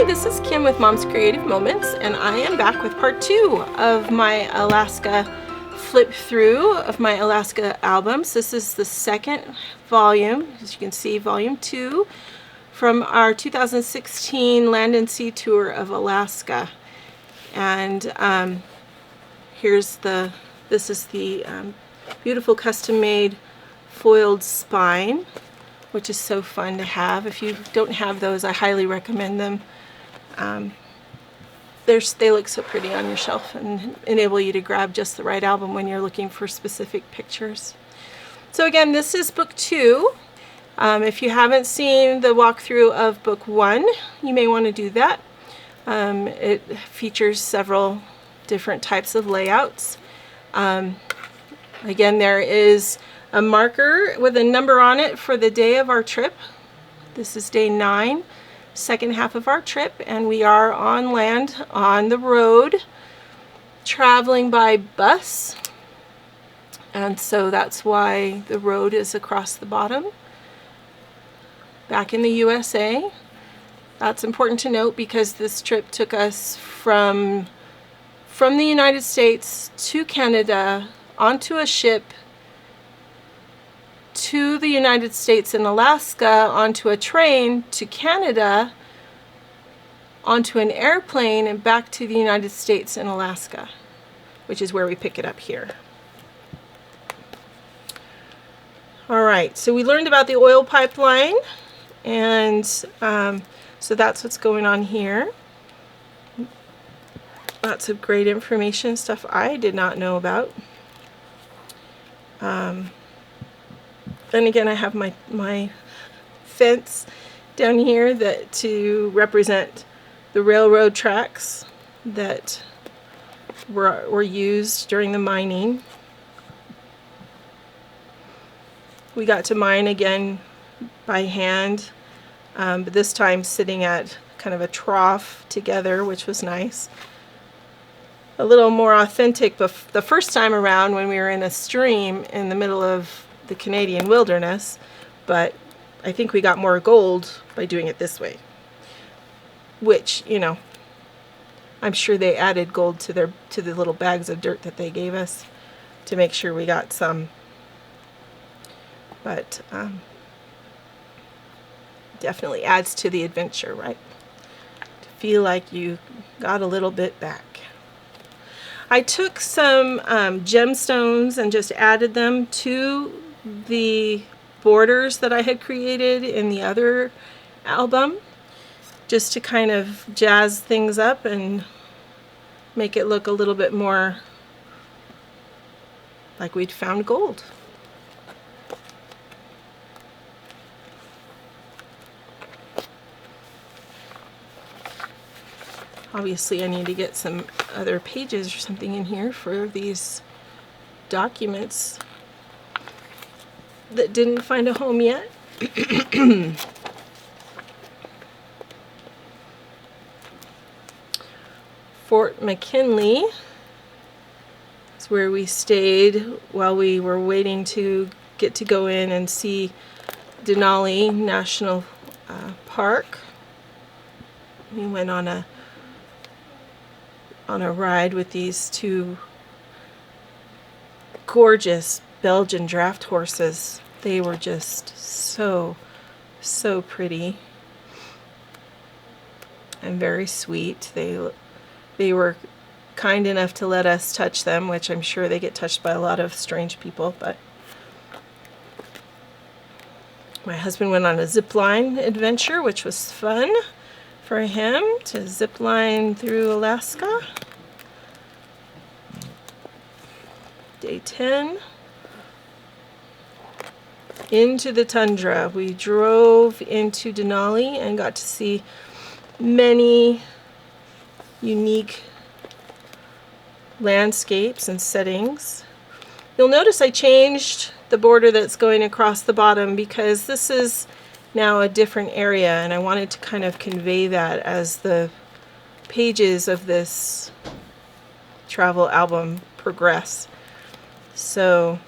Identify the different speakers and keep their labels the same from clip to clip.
Speaker 1: Hi, this is Kim with Mom's Creative Moments, and I am back with part 2 of my Alaska flip through of my Alaska albums. This is the second volume, as you can see, volume 2 from our 2016 Land and Sea Tour of Alaska. And this is the beautiful custom-made foiled spine, which is so fun to have. If you don't have those, I highly recommend them. They look so pretty on your shelf and enable you to grab just the right album when you're looking for specific pictures. So again, this is book 2. If you haven't seen the walkthrough of book 1, you may want to do that. It features several different types of layouts. Again, there is a marker with a number on it for the day of our trip. This is day 9, second half of our trip, and we are on land, on the road, traveling by bus. And so that's why the road is across the bottom. Back in the USA. That's important to note because this trip took us from the United States to Canada, onto a ship, to the United States and Alaska, onto a train, to Canada, onto an airplane, and back to the United States and Alaska, which is where we pick it up here. Alright, so we learned about the oil pipeline, and so that's what's going on here. Lots of great information, stuff I did not know about. Then again, I have my fence down here to represent the railroad tracks that were used during the mining. We got to mine again by hand, but this time sitting at kind of a trough together, which was nice. A little more authentic, but the first time around when we were in a stream in the middle of the Canadian wilderness, but I think we got more gold by doing it this way, which, you know, I'm sure they added gold to the little bags of dirt that they gave us to make sure we got some, but definitely adds to the adventure, right? To feel like you got a little bit back. I took some gemstones and just added them to the borders that I had created in the other album, just to kind of jazz things up and make it look a little bit more like we'd found gold. Obviously, I need to get some other pages or something in here for these documents that didn't find a home yet. Fort McKinley is where we stayed while we were waiting to get to go in and see Denali National Park. We went on a ride with these two gorgeous Belgian draft horses. They were just so pretty and very sweet. They were kind enough to let us touch them, which I'm sure they get touched by a lot of strange people, but my husband went on a zip line adventure, which was fun for him to zip line through Alaska. Day 10. Into the tundra. We drove into Denali and got to see many unique landscapes and settings. You'll notice I changed the border that's going across the bottom because this is now a different area, and I wanted to kind of convey that as the pages of this travel album progress. So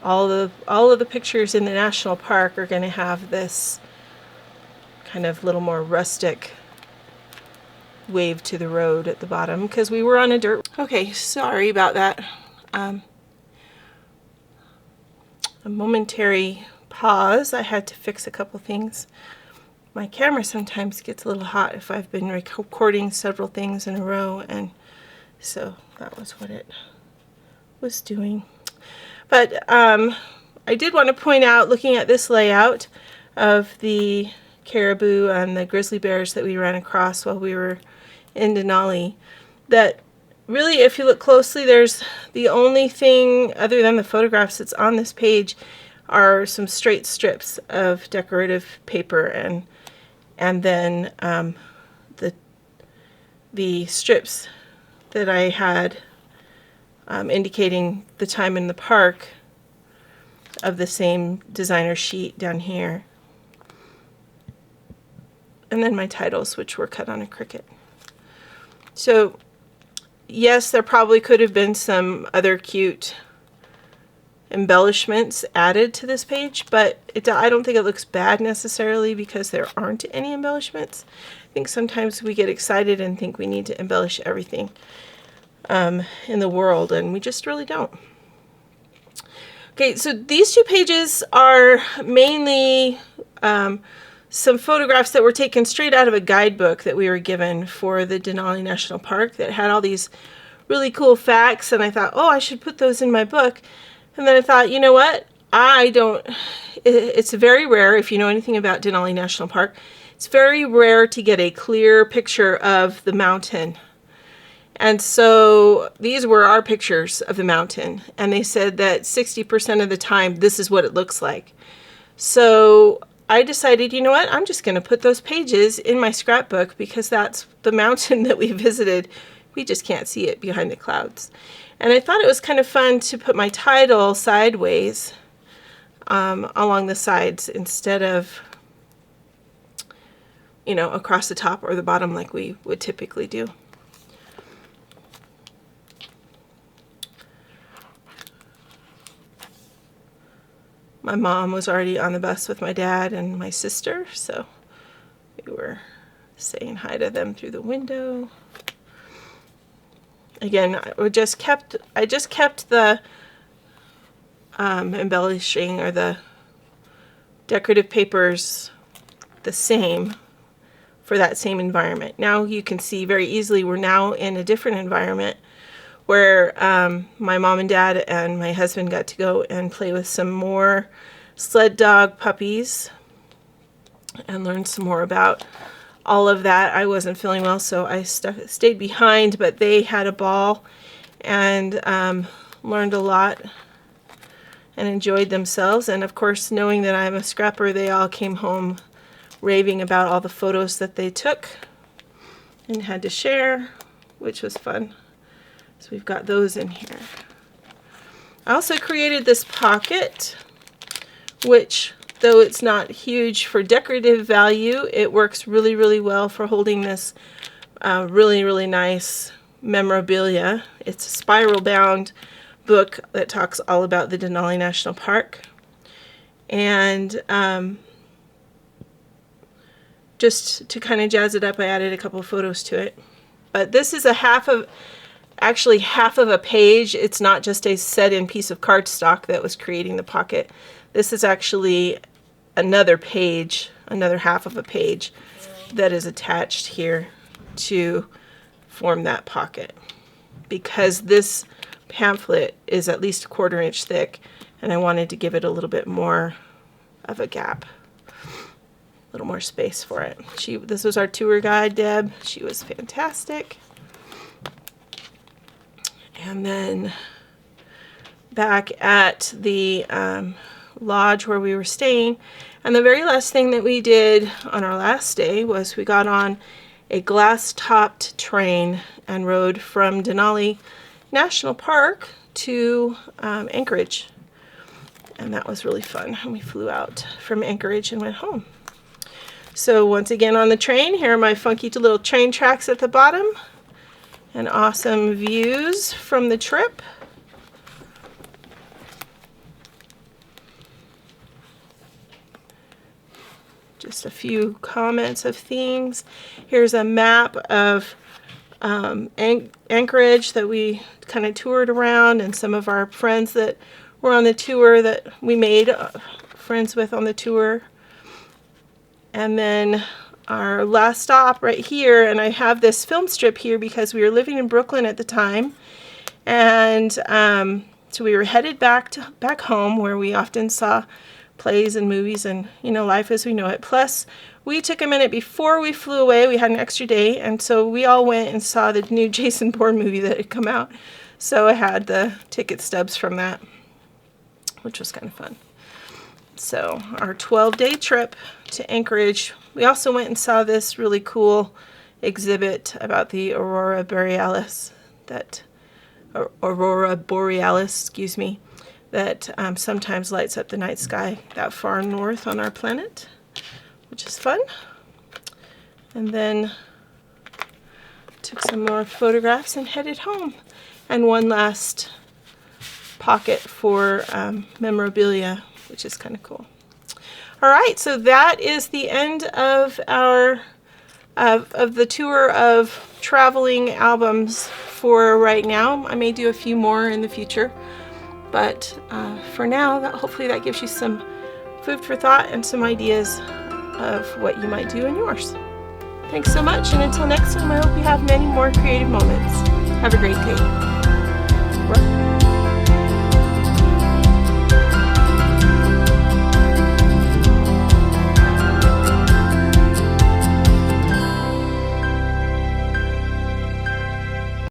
Speaker 1: all of the pictures in the national park are going to have this kind of little more rustic wave to the road at the bottom because we were on a dirt. Okay, sorry about that. A momentary pause. I had to fix a couple things. My camera sometimes gets a little hot if I've been recording several things in a row, and so that was what it was doing. But I did want to point out, looking at this layout of the caribou and the grizzly bears that we ran across while we were in Denali, that really, if you look closely, there's the only thing other than the photographs that's on this page are some straight strips of decorative paper, and then the strips that I had indicating the time in the park of the same designer sheet down here. And then my titles, which were cut on a Cricut. So yes, there probably could have been some other cute embellishments added to this page, but I don't think it looks bad necessarily because there aren't any embellishments. I think sometimes we get excited and think we need to embellish everything in the world, and we just really don't. Okay, so these two pages are mainly some photographs that were taken straight out of a guidebook that we were given for the Denali National Park that had all these really cool facts, and I thought, oh, I should put those in my book. And then I thought, you know what? It's very rare, if you know anything about Denali National Park, it's very rare to get a clear picture of the mountain. And so these were our pictures of the mountain, and they said that 60% of the time this is what it looks like. So I decided, you know what, I'm just going to put those pages in my scrapbook because that's the mountain that we visited. We just can't see it behind the clouds. And I thought it was kind of fun to put my title sideways along the sides instead of, you know, across the top or the bottom like we would typically do. My mom was already on the bus with my dad and my sister, so we were saying hi to them through the window. Again, I just kept the embellishing or the decorative papers the same for that same environment. Now you can see very easily we're now in a different environment where my mom and dad and my husband got to go and play with some more sled dog puppies and learn some more about all of that. I wasn't feeling well, so I stayed behind, but they had a ball and learned a lot and enjoyed themselves. And of course, knowing that I'm a scrapper, they all came home raving about all the photos that they took and had to share, which was fun. So we've got those in here. I also created this pocket, which, though it's not huge for decorative value, it works really, really well for holding this really, really nice memorabilia. It's a spiral-bound book that talks all about the Denali National Park. And just to kind of jazz it up, I added a couple of photos to it. But this is actually half of a page. It's not just a set-in piece of cardstock that was creating the pocket. This is actually another page, another half of a page that is attached here to form that pocket. Because this pamphlet is at least 1/4 inch thick, and I wanted to give it a little bit more of a gap, a little more space for it. This was our tour guide, Deb. She was fantastic. And then back at the lodge where we were staying, and the very last thing that we did on our last day was we got on a glass-topped train and rode from Denali National Park to Anchorage, and that was really fun. And we flew out from Anchorage and went home. So once again on the train, here are my funky little train tracks at the bottom. And awesome views from the trip. just a few comments of things. Here's a map of Anchorage that we kind of toured around, and some of our friends that were on the tour that we made friends with on the tour. And then our last stop right here, and I have this film strip here because we were living in Brooklyn at the time, and so we were headed back home, where we often saw plays and movies and, you know, life as we know it. Plus, we took a minute before we flew away. We had an extra day, and so we all went and saw the new Jason Bourne movie that had come out. So I had the ticket stubs from that, which was kind of fun. So our 12-day trip to Anchorage. We also went and saw this really cool exhibit about the Aurora Borealis, that sometimes lights up the night sky that far north on our planet, which is fun. And then took some more photographs and headed home. And one last pocket for memorabilia, which is kind of cool. All right, so that is the end of our of the tour of traveling albums for right now. I may do a few more in the future, but for now, hopefully that gives you some food for thought and some ideas of what you might do in yours. Thanks so much, and until next time, I hope you have many more creative moments. Have a great day.